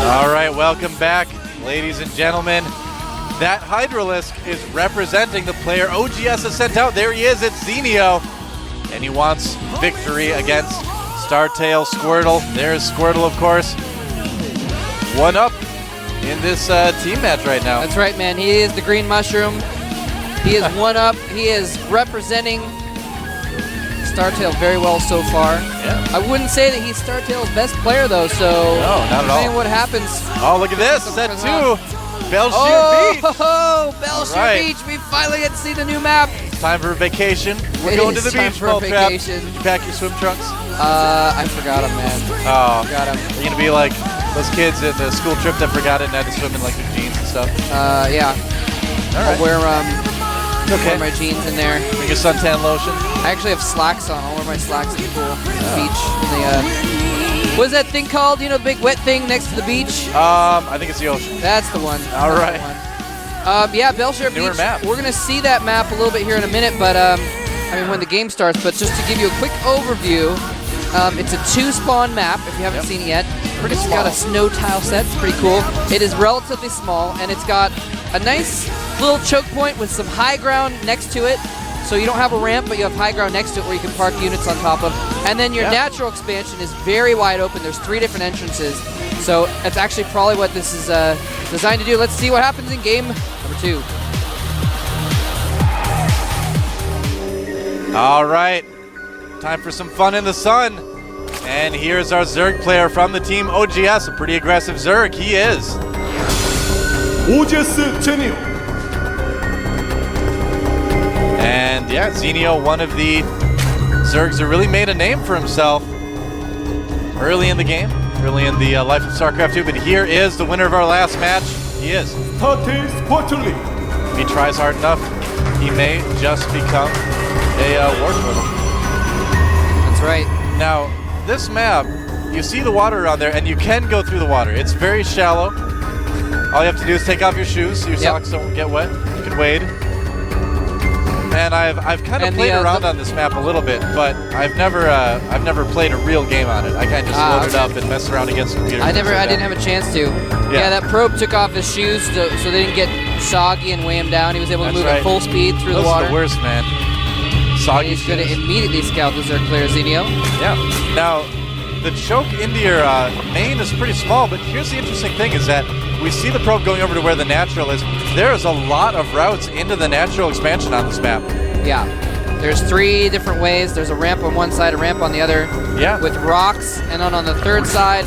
All right, welcome back, ladies and gentlemen. That Hydralisk is representing the player oGs has sent out. There he is, it's Zenio. And he wants victory against STARTALE Squirtle. There's Squirtle, of course. 1-up in this team match right now. That's right, man. He is the green mushroom. He is 1-up. He is representing STARTALE very well so far. Yeah. I wouldn't say that he's STARTALE's best player, though, so no, not at all. depending on what happens. Oh, look at this. Set 2. Belshire Beach. Oh, Belshire Beach. We finally get to see the new map. It's time for a vacation. We're going to the beach, Moltrap. Did you pack your swim trunks? I forgot them, man. Oh. Forgot them. You're going to be like those kids at the school trip that forgot it and had to swim in like their jeans and stuff? Yeah. All right. I'll wear my jeans in there. Bring your suntan lotion. I actually have slacks on. I'll wear my slacks in the pool, the beach. What is that thing called? You know, the big wet thing next to the beach? I think it's the ocean. That's the one. All right. Yeah, Belshire Beach. Map. We're going to see that map a little bit here in a minute, but I mean when the game starts. But just to give you a quick overview, it's a 2-spawn map. If you haven't seen it yet, it's got a snow tile set. It's pretty cool. It is relatively small, and it's got a nice little choke point with some high ground next to it. So you don't have a ramp, but you have high ground next to it where you can park units on top of. And then your natural expansion is very wide open. There's 3 different entrances. So it's actually probably what this is designed to do. Let's see what happens in game number 2. All right. Time for some fun in the sun. And here's our Zerg player from the team oGs, a pretty aggressive Zerg. He is. oGs Zenio. And yeah, Zenio, one of the Zergs who really made a name for himself early in the game, early in the life of StarCraft 2. But here is the winner of our last match. He is. STARTALE Squirtle. If he tries hard enough, he may just become a war turtle. That's right. Now, this map, you see the water around there, and you can go through the water. It's very shallow. All you have to do is take off your shoes so your socks don't get wet. You can wade. And I've kind of played around on this map a little bit, but I've never played a real game on it. I kind of just loaded up and messed around against computers. I didn't have a chance to. Yeah, that probe took off his shoes so they didn't get soggy and weigh him down. He was able to move at full speed through the water. Those are the worst, man. Soggy He's going to immediately scout the Zerg player Zenio. Yeah. Now, the choke into your main is pretty small, but here's the interesting thing is that we see the probe going over to where the natural is. There's a lot of routes into the natural expansion on this map. Yeah. There's 3 different ways. There's a ramp on one side, a ramp on the other. Yeah. With rocks, and then on the third side,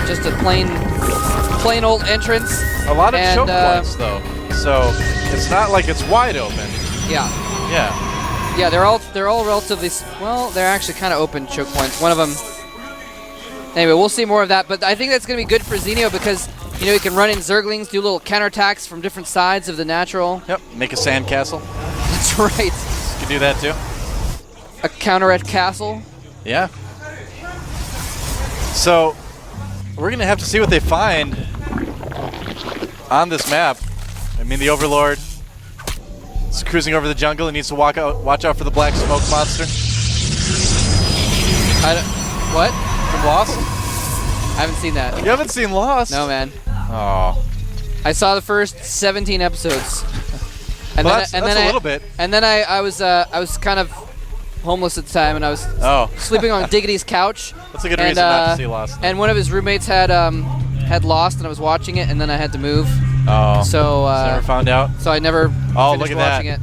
just a plain old entrance. A lot of choke points, though. So it's not like it's wide open. Yeah. Yeah. Yeah, they're all relatively, well, they're actually kind of open choke points. One of them, anyway, we'll see more of that, but I think that's going to be good for Zenio because, you know, he can run in Zerglings, do little counterattacks from different sides of the natural. Yep, make a sand castle. That's right. You can do that too. A counter-at castle. Yeah. So, we're going to have to see what they find on this map. I mean, the Overlord is cruising over the jungle and needs to watch out for the black smoke monster. What? From Lost? I haven't seen that. You haven't seen Lost? No, man. Oh. I saw the first 17 episodes. And well, that's a little bit. And then I was kind of homeless at the time, and I was sleeping on Diggity's couch. That's a good reason not to see Lost. And one of his roommates had Lost, and I was watching it, and then I had to move. Oh. So never found out. So I never finished watching it.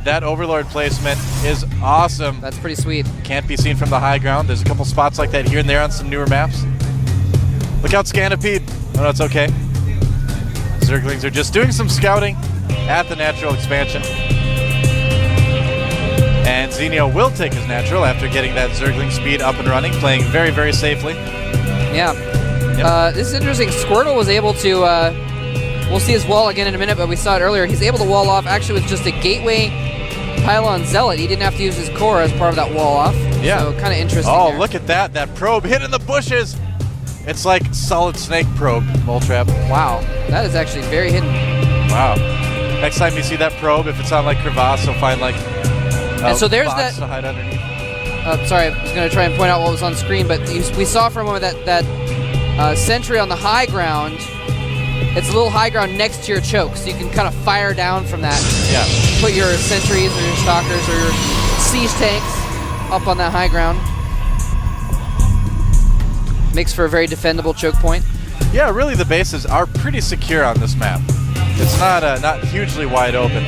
That Overlord placement is awesome. That's pretty sweet. Can't be seen from the high ground. There's a couple spots like that here and there on some newer maps. Look out, Scanipede. Oh, no, it's okay. Zerglings are just doing some scouting at the natural expansion. And Zenio will take his natural after getting that Zergling speed up and running, playing very, very safely. Yeah. Yep. This is interesting. Squirtle was able to, we'll see his wall again in a minute, but we saw it earlier. He's able to wall off actually with just a gateway pylon zealot. He didn't have to use his core as part of that wall off. Yeah. So kind of interesting. Oh, there. Look at that. That probe hit in the bushes. It's like Solid Snake probe, Moltrap. Wow. That is actually very hidden. Wow. Next time you see that probe, if it's on like crevasse, you'll find like and so there's box that to hide underneath. Sorry, I was going to try and point out what was on screen, but we saw from him that sentry on the high ground. It's a little high ground next to your choke, so you can kind of fire down from that. Yeah. Put your sentries or your stalkers or your siege tanks up on that high ground. Makes for a very defendable choke point. Yeah, really the bases are pretty secure on this map. It's not hugely wide open.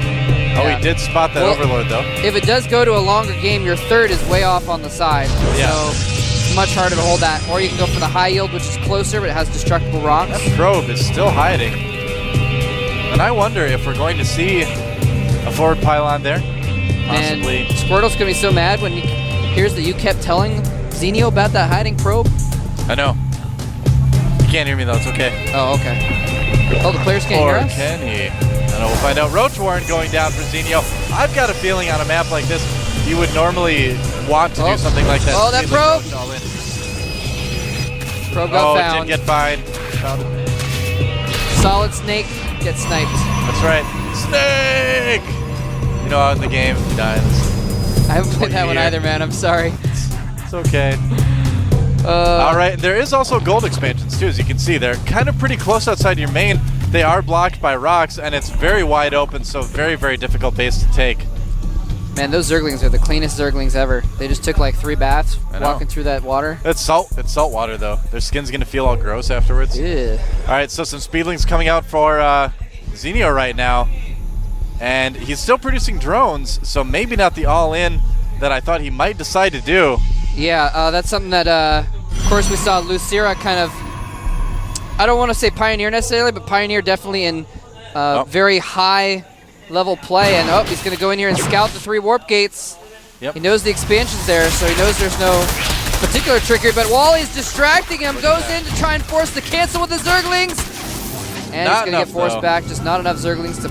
Oh, Yeah. he did spot that Overlord, though. If it does go to a longer game, your third is way off on the side. Yeah. So it's much harder to hold that. Or you can go for the high yield, which is closer, but it has destructible rocks. That probe is still hiding. And I wonder if we're going to see a forward pylon there. Possibly. And Squirtle's going to be so mad when he hears that you kept telling Zenio about that hiding probe. I know. You can't hear me, though. It's okay. Oh, okay. Oh, the players can't hear Or us? can he? I know. We'll find out. Ro8 going down for Zenio. I've got a feeling on a map like this, you would normally want to do something like that. Oh, that probe! Roach all in. Probe got It found. did get fined. Found it. Solid Snake gets sniped. That's right. Snake! You know, out in the game, he dies. I haven't played that one Yeah. either, man. I'm sorry. It's okay. All right, there is also gold expansions too, as you can see. They're kind of pretty close outside your main. They are blocked by rocks, and it's very wide open, so very, very difficult base to take. Man, those Zerglings are the cleanest Zerglings ever. They just took like 3 baths I know. walking through that water. It's salt water, though. Their skin's gonna feel all gross afterwards. Yeah. All right, so some speedlings coming out for Zenio right now, and he's still producing drones, so maybe not the all-in that I thought he might decide to do. Yeah, that's something that, of course, we saw Lucira kind of, I don't want to say pioneer necessarily, but pioneer definitely in very high level play. And he's going to go in here and scout the 3 warp gates. Yep. He knows the expansion's there, so he knows there's no particular trickery. But while he's distracting him, goes in to try and force the cancel with the Zerglings. And Not he's going to get forced though. back. Just not enough Zerglings to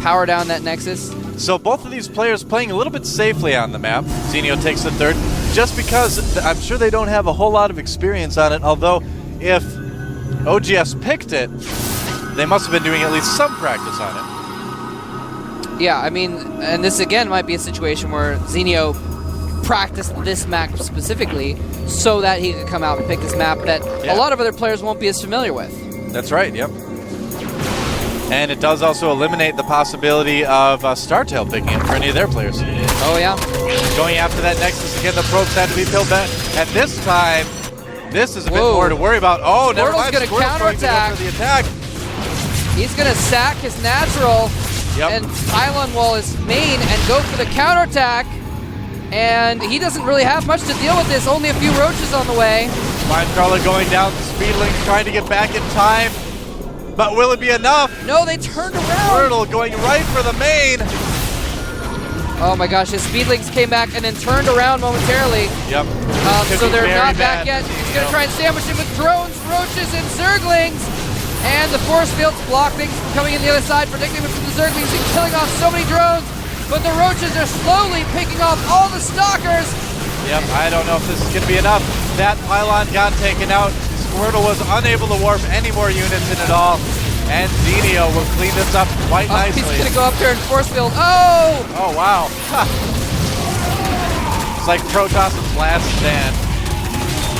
power down that Nexus. So both of these players playing a little bit safely on the map. Zenio takes the third, just because I'm sure they don't have a whole lot of experience on it, although if oGs picked it, they must have been doing at least some practice on it. Yeah, I mean, and this again might be a situation where Zenio practiced this map specifically so that he could come out and pick this map that a lot of other players won't be as familiar with. That's right, yep. And it does also eliminate the possibility of STARTALE picking it for any of their players. Oh, yeah. Going after that Nexus again, the probes had to be peeled back. At this time, this is a bit more to worry about. Oh, never mind. Squirtle's going to counterattack. For the attack. He's going to sack his natural and pylon wall his main and go for the counterattack. And he doesn't really have much to deal with this. Only a few roaches on the way. Minecrawler going down, Speedling trying to get back in time. But will it be enough? No, they turned around. Squirtle going right for the main. Oh my gosh, his Speedlings came back and then turned around momentarily. Yep. So they're not back yet. He's going to try and sandwich him with drones, roaches, and Zerglings. And the force fields block things from coming in the other side, protecting him from the Zerglings and killing off so many drones. But the roaches are slowly picking off all the stalkers. Yep, I don't know if this is going to be enough. That pylon got taken out. Squirtle was unable to warp any more units in at all. And Zenio will clean this up quite nicely. He's going to go up there and force field. Oh! Oh, wow. It's like Protos's last stand.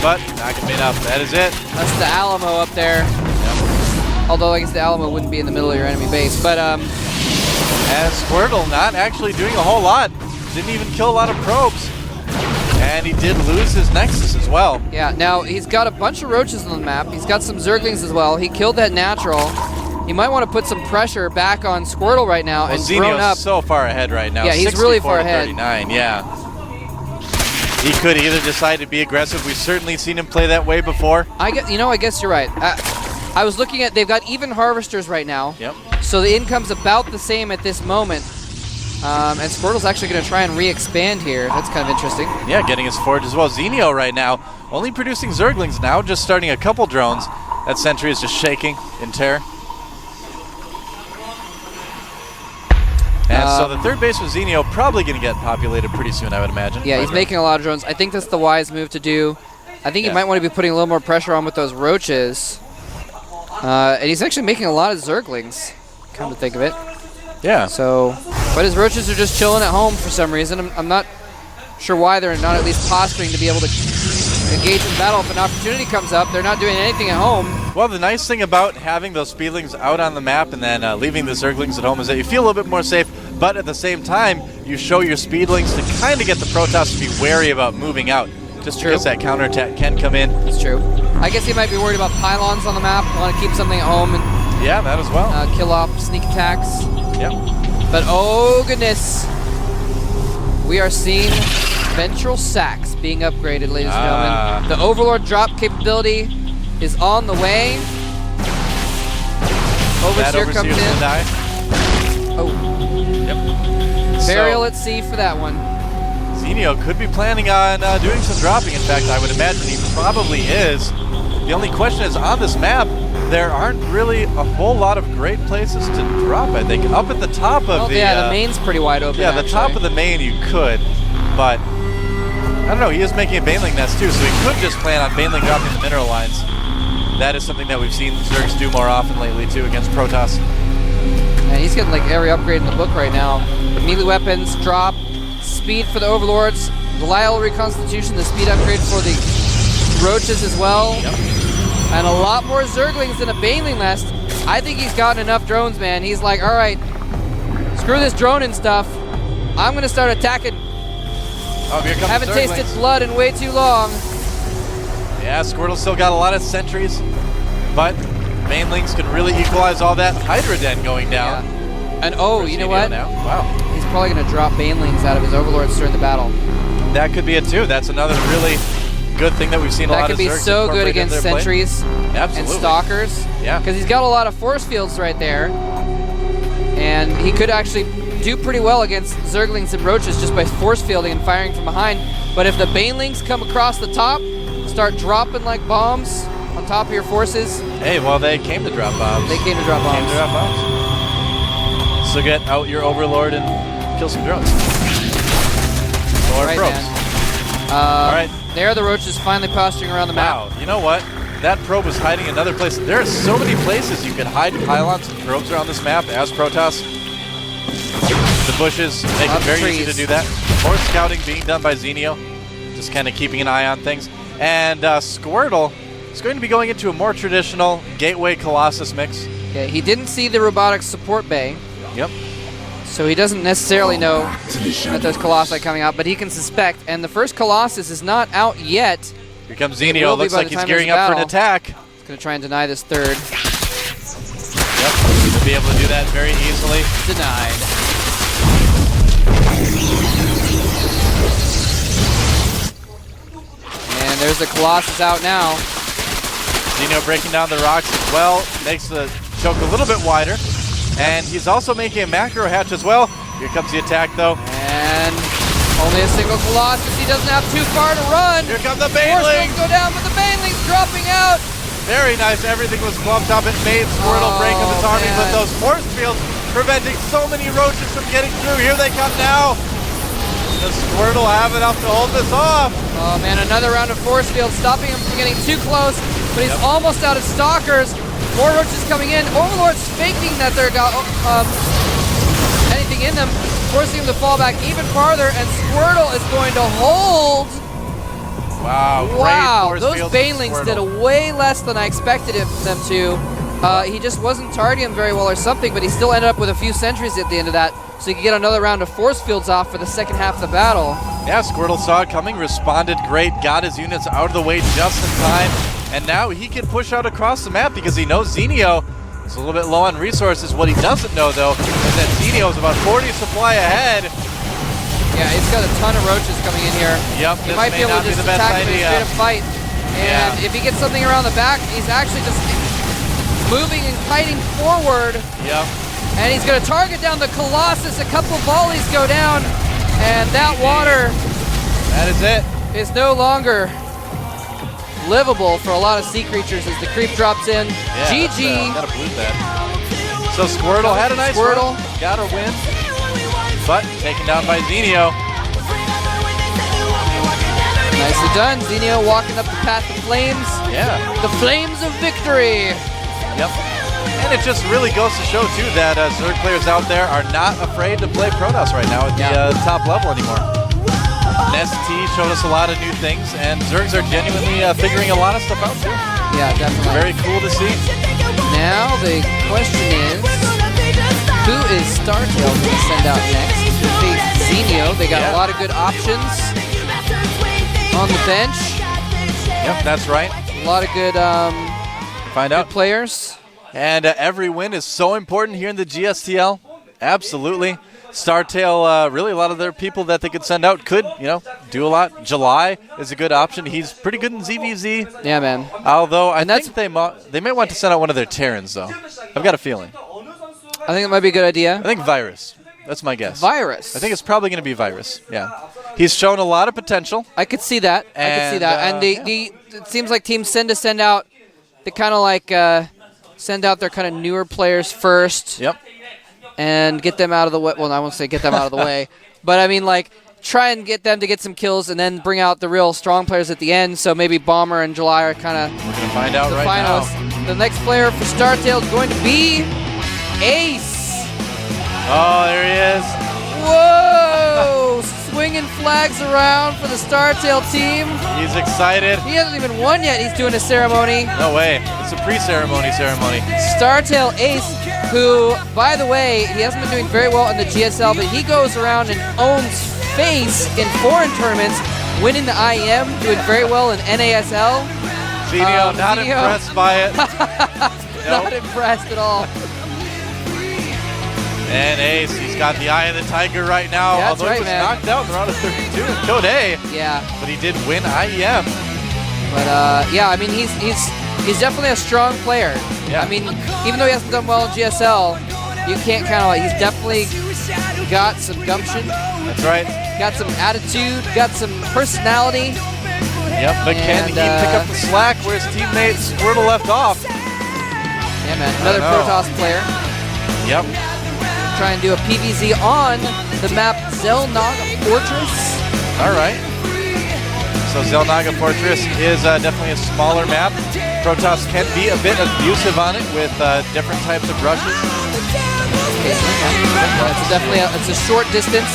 But not going to be enough. That is it. That's the Alamo up there. Yep. Although I guess the Alamo wouldn't be in the middle of your enemy base. But, And Squirtle not actually doing a whole lot. Didn't even kill a lot of probes. And he did lose his Nexus as well. Yeah, now he's got a bunch of roaches on the map. He's got some Zerglings as well. He killed that natural. He might want to put some pressure back on Squirtle right now and drone up. Zenio's so far ahead right now. Yeah, he's really far ahead. 39, yeah. He could either decide to be aggressive. We've certainly seen him play that way before. I guess you're right. I was looking at, they've got even harvesters right now. Yep. So the income's about the same at this moment. And Squirtle's actually going to try and re-expand here. That's kind of interesting. Yeah, getting his forge as well. Zenio right now, only producing Zerglings now, just starting a couple drones. That sentry is just shaking in terror. And so the third base with Zenio probably going to get populated pretty soon, I would imagine. Yeah, he's making a lot of drones. I think that's the wise move to do. I think he might want to be putting a little more pressure on with those roaches. And he's actually making a lot of Zerglings, come to think of it. Yeah. So, but his roaches are just chilling at home for some reason. I'm not sure why they're not at least posturing to be able to engage in battle if an opportunity comes up. They're not doing anything at home. Well, the nice thing about having those speedlings out on the map and then leaving the zerglings at home is that you feel a little bit more safe, but at the same time, you show your speedlings to kind of get the Protoss to be wary about moving out, just because that counterattack can come in. That's true. I guess he might be worried about pylons on the map, want to keep something at home and yeah, that as well. Kill off sneak attacks. Yep. But oh goodness, we are seeing ventral sacks being upgraded, ladies and gentlemen. The Overlord drop capability is on the way. Overseer comes in. Oh. Yep. Burial at sea for that one. Zenio could be planning on doing some dropping. In fact, I would imagine he probably is. The only question is, on this map, there aren't really a whole lot of great places to drop, I think. Up at the top of the main's pretty wide open. Yeah, the top of the main you could, but I don't know, he is making a Baneling nest too, so he could just plan on Baneling dropping the mineral lines. That is something that we've seen Zergs do more often lately too against Protoss. And he's getting like every upgrade in the book right now. Melee weapons, drop, speed for the Overlords, Belial reconstitution, the speed upgrade for the Roaches as well. Yep. And a lot more Zerglings than a Baneling nest. I think he's gotten enough drones, man. He's like, all right, screw this drone and stuff. I'm going to start attacking. Oh, here comes Haven't tasted blood in way too long. Yeah, Squirtle's still got a lot of sentries, but Banelings can really equalize all that Hydra Den going down. Yeah. And oh, you know what? Now. Wow. He's probably going to drop Banelings out of his Overlords during the battle. That could be it too. That's another really good thing that we've seen a lot of Zergs That could be so good against sentries and stalkers. Yeah. Because he's got a lot of force fields right there. And he could actually do pretty well against Zerglings and Roaches just by force fielding and firing from behind. But if the Banelings come across the top, start dropping like bombs on top of your forces. Hey, well, they came to drop bombs. They came to drop bombs. So get out your Overlord and kill some drones. Or probes. All right. There the Roaches finally posturing around the map. Wow, you know what? That probe was hiding another place. There are so many places you can hide pylons and probes around this map as Protoss. The bushes make it very easy to do that. More scouting being done by Zenio, just kind of keeping an eye on things. And Squirtle is going to be going into a more traditional Gateway Colossus mix. Okay, he didn't see the robotics support bay. Yep. So he doesn't necessarily know that there's Colossi coming out, but he can suspect. And the first Colossus is not out yet. Here comes Zenio. Looks like he's gearing up for an attack. He's going to try and deny this third. Yep, he'll be able to do that very easily. Denied. And there's the Colossus out now. Zenio breaking down the rocks as well. Makes the choke a little bit wider. And he's also making a macro hatch as well. Here comes the attack though. And only a single Colossus. He doesn't have too far to run. Here come the Banelings. Go down, but the Banelings dropping out. Very nice. Everything was clumped up. It made Squirtle break up his army, but those force fields preventing so many Roaches from getting through. Here they come now. Does Squirtle have enough to hold this off? Oh man, another round of force fields, stopping him from getting too close, but he's almost out of Stalkers. More Roaches coming in. Overlord's faking that they're got anything in them, forcing him to fall back even farther, and Squirtle is going to hold. Wow, those Banelings did way less than I expected them to. He just wasn't targeting him very well or something, but he still ended up with a few sentries at the end of that, so he could get another round of force fields off for the second half of the battle. Yeah, Squirtle saw it coming, responded great, got his units out of the way just in time, and now he can push out across the map because he knows Zenio is a little bit low on resources. What he doesn't know, though, is that Zenio is about 40 supply ahead. Yeah, he's got a ton of Roaches coming in here. Yep, he might be able to just attack him in a straight up fight. And if he gets something around the back, he's actually just moving and kiting forward. Yep. And he's going to target down the Colossus. A couple volleys go down, and that water that is it. Is no longer livable for a lot of sea creatures as the creep drops in. Yeah, GG. Gotta believe that. So Squirtle had a nice run, got a win, but taken down by Zenio. Nicely done. Zenio walking up the path of flames. Yeah. The flames of victory. Yep. And it just really goes to show, too, that Zerg players out there are not afraid to play Protoss right now at the top level anymore. ST showed us a lot of new things, and Zergs are genuinely figuring a lot of stuff out too. Yeah, definitely. Very cool to see. Now the question is, who is STARTALE going to send out next? To face Zenio. They got a lot of good options on the bench. Yep, that's right. A lot of good, good players. And every win is so important here in the GSTL. Absolutely. STARTALE, really a lot of their people that they could send out could, do a lot. July is a good option. He's pretty good in ZVZ. Yeah, man. Although I think they may want to send out one of their Terrans, though. I've got a feeling. I think it might be a good idea. I think Virus. That's my guess. Virus. I think it's probably going to be Virus. Yeah. He's shown a lot of potential. I could see that. And it seems like teams tend to send out, they kind of like send out their kind of newer players first. Yep. And get them out of the way. Well, I won't say get them out of the way, but I mean like try and get them to get some kills and then bring out the real strong players at the end. So maybe Bomber and July are kind of We're going to find out right finalists. now. The next player for STARTALE is going to be Ace. Oh, there he is. Whoa! Swinging flags around for the STARTALE team. He's excited. He hasn't even won yet. He's doing a ceremony. No way. It's a pre-ceremony ceremony. STARTALE Ace, who, by the way, he hasn't been doing very well in the GSL, but he goes around and owns FaZe in foreign tournaments, winning the IEM, doing very well in NASL. Zenio, not impressed by it. Not impressed at all. And Ace, he's got the eye of the tiger right now. Yeah, although he was knocked out in the round of 32 in Code A. Yeah. But he did win IEM. But yeah, I mean he's definitely a strong player. Yeah. I mean, even though he hasn't done well in GSL, you can't count on it. He's definitely got some gumption. That's right. Got some attitude, got some personality. Yep, but can he pick up the slack where his teammate Squirtle left off? Yeah, man. Another Protoss player. Yep. Try and do a PvZ on the map Zelnaga Fortress. All right. So Zelnaga Fortress is definitely a smaller map. Protoss can be a bit abusive on it with different types of rushes. It's definitely it's a short distance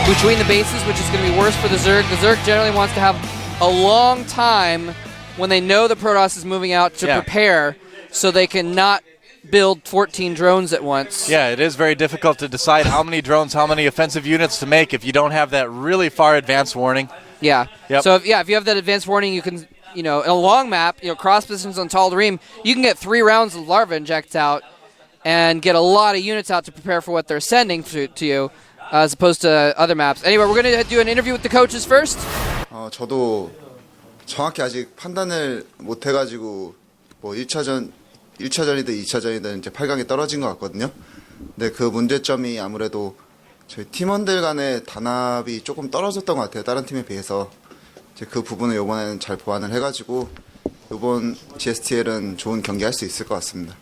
between the bases, which is going to be worse for the Zerg. The Zerg generally wants to have a long time when they know the Protoss is moving out to prepare, so they can not build 14 drones at once. Yeah, it is very difficult to decide how many drones, how many offensive units to make if you don't have that really far advanced warning. Yeah. Yep. So if you have that advanced warning, you can, in a long map, cross positions on Tal'Darim, you can get 3 rounds of larva injects out and get a lot of units out to prepare for what they're sending to you, as opposed to other maps. Anyway, we're going to do an interview with the coaches first. 저도 정확히 아직 판단을 못 해가지고 뭐 1차전이든 2차전이든 이제 8강에 떨어진 것 같거든요. 근데 그 문제점이 아무래도 저희 팀원들 간의 단합이 조금 떨어졌던 것 같아요. 다른 팀에 비해서. 이제 그 부분을 이번에는 잘 보완을 해가지고 이번 GSTL은 좋은 경기 할 수 있을 것 같습니다.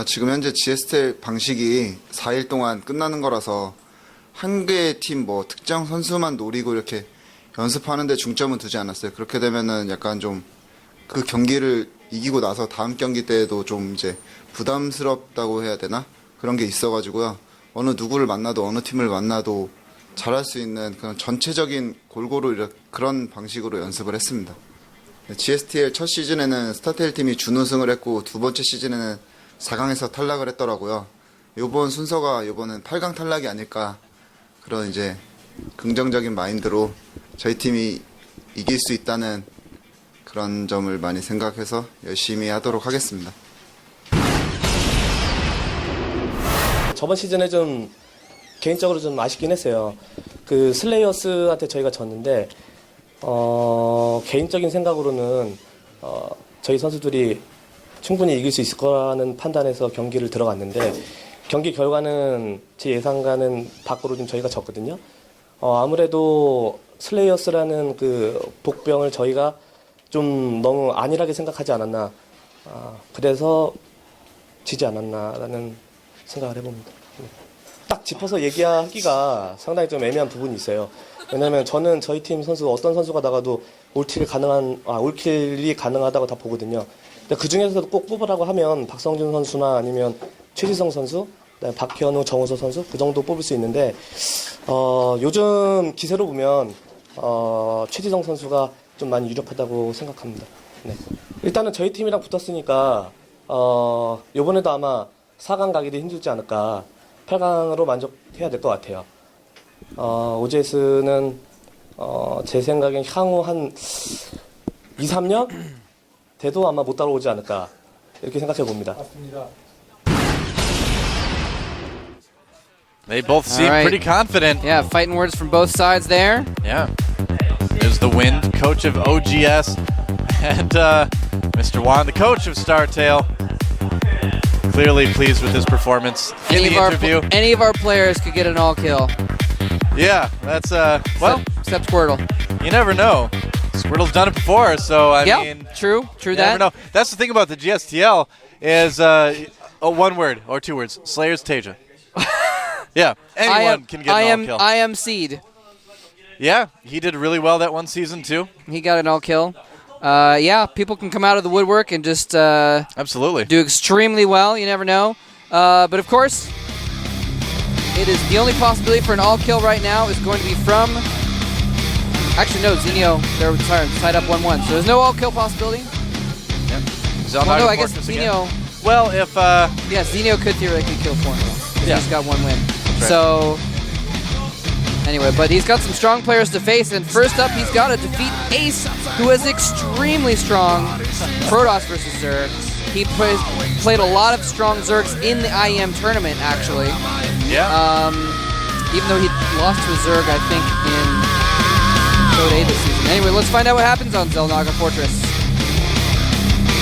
지금 현재 GSTL 방식이 4일 동안 끝나는 거라서 한 개의 팀 뭐 특정 선수만 노리고 이렇게 연습하는 데 중점은 두지 않았어요. 그렇게 되면은 약간 좀 그 경기를 이기고 나서 다음 경기 때에도 좀 이제 부담스럽다고 해야 되나? 그런 게 있어가지고요. 어느 누구를 만나도 어느 팀을 만나도 잘할 수 있는 그런 전체적인 골고루 그런 방식으로 연습을 했습니다. GSTL 첫 시즌에는 스타테일 팀이 준우승을 했고 두 번째 시즌에는 4강에서 탈락을 했더라고요. 이번 순서가 이번엔 8강 탈락이 아닐까 그런 이제 긍정적인 마인드로 저희 팀이 이길 수 있다는 그런 점을 많이 생각해서 열심히 하도록 하겠습니다. 저번 시즌에 좀 개인적으로 좀 아쉽긴 했어요. 그 슬레이어스한테 저희가 졌는데 개인적인 생각으로는 저희 선수들이 충분히 이길 수 있을 거라는 판단에서 경기를 들어갔는데 경기 결과는 제 예상과는 밖으로 좀 저희가 졌거든요. 아무래도 슬레이어스라는 그 복병을 저희가 좀 너무 안일하게 생각하지 않았나. 그래서 지지 않았나라는 생각을 해봅니다. 딱 짚어서 얘기하기가 상당히 좀 애매한 부분이 있어요. 왜냐하면 저는 저희 팀 선수 어떤 선수가 나가도 올킬이 가능하다고 다 보거든요. 근데 그 중에서도 꼭 뽑으라고 하면 박성준 선수나 아니면 최지성 선수, 박현우, 정우서 선수 그 정도 뽑을 수 있는데 요즘 기세로 보면 최지성 선수가 좀 많이 유력하다고 생각합니다. 네. 일단은 저희 팀이랑 붙었으니까 이번에도 아마 4강 가기도 힘들지 않을까. 8강으로 만족해야 될 것 같아요. 오Gs는 제 생각엔 향후 한 2, 3년 돼도 아마 못 따라오지 않을까 이렇게 생각해 봅니다. They both seem right. pretty confident. Yeah, fighting words from both sides there. Yeah. There's the Wind, coach of oGs, and Mr. Juan, the coach of STARTALE. Clearly pleased with his performance in the interview. Any of our players could get an all kill. Yeah, that's well, except Squirtle. you never know. Squirtle's done it before, so I mean, true you that. never know. That's the thing about the GSTL is one word or two words: Slayer's Tasia. Yeah, anyone can get an all kill. I am Seed. Yeah, he did really well that one season too. He got an all kill. Yeah, people can come out of the woodwork and just Absolutely do extremely well. You never know. But of course, it is the only possibility for an all kill right now is going to be from. Actually, no, Zenio. They're tied up 1-1, so there's no all kill possibility. Yep. Well, no, I guess Zenio. Well, if Yeah, Zenio could theoretically kill 4-0. Yeah. He's got 1 win. right. So, anyway, but he's got some strong players to face, and first up, he's got to defeat Ace, who is extremely strong. Protoss versus Zerg. He played a lot of strong Zergs in the IEM tournament, actually. yeah, Even though he lost to a Zerg, I think, in Code A this season. Anyway, let's find out what happens on Xel'Naga Fortress.